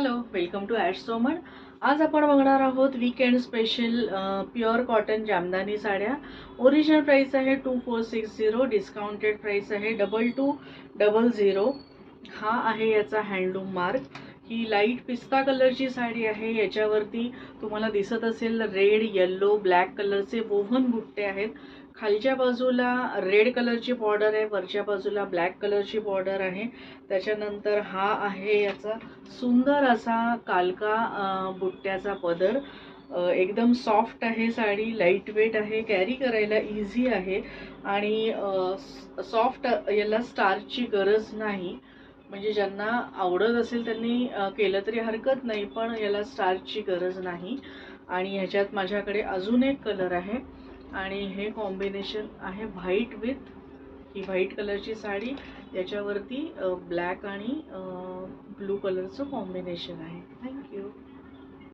Hello, welcome to at Soman. आज आपण बघणार आहोत weekend special pure cotton jamdani साड्या. ओरिजिनल प्राइस आहे 2460, डिस्काउंटेड प्राइस आहे 2200. हा आहे याचा हँडलूम मार्क. ही लाईट पिस्ता कलरची साडी आहे. याच्यावरती तुम्हाला दिसत असेल रेड, येल्लो, ब्लॅक कलरचे वोव्हन बुट्टे आहेत. खालच्या बाजूला रेड कलरची बॉर्डर आहे, वरच्या बाजूला ब्लॅक कलरची बॉर्डर आहे. त्याच्यानंतर हा आहे याचा सुंदर असा कालका बुट्ट्याचा पदर. एकदम सॉफ्ट आहे साडी, लाईट वेट आहे, कॅरी करायला इझी आहे आणि सॉफ्ट याला स्टार्चची गरज नाही. म्हणजे ज्यांना आवडत असेल त्यांनी केलं तरी हरकत नाही, पण याला स्टार्चची गरज नाही. आणि ह्याच्यात माझ्याकडे अजून एक कलर आहे आणि हे कॉम्बिनेशन आहे व्हाईट विथ, ही व्हाईट कलरची साडी, याच्यावरती ब्लॅक आणि ब्लू कलरचं कॉम्बिनेशन आहे. थँक्यू.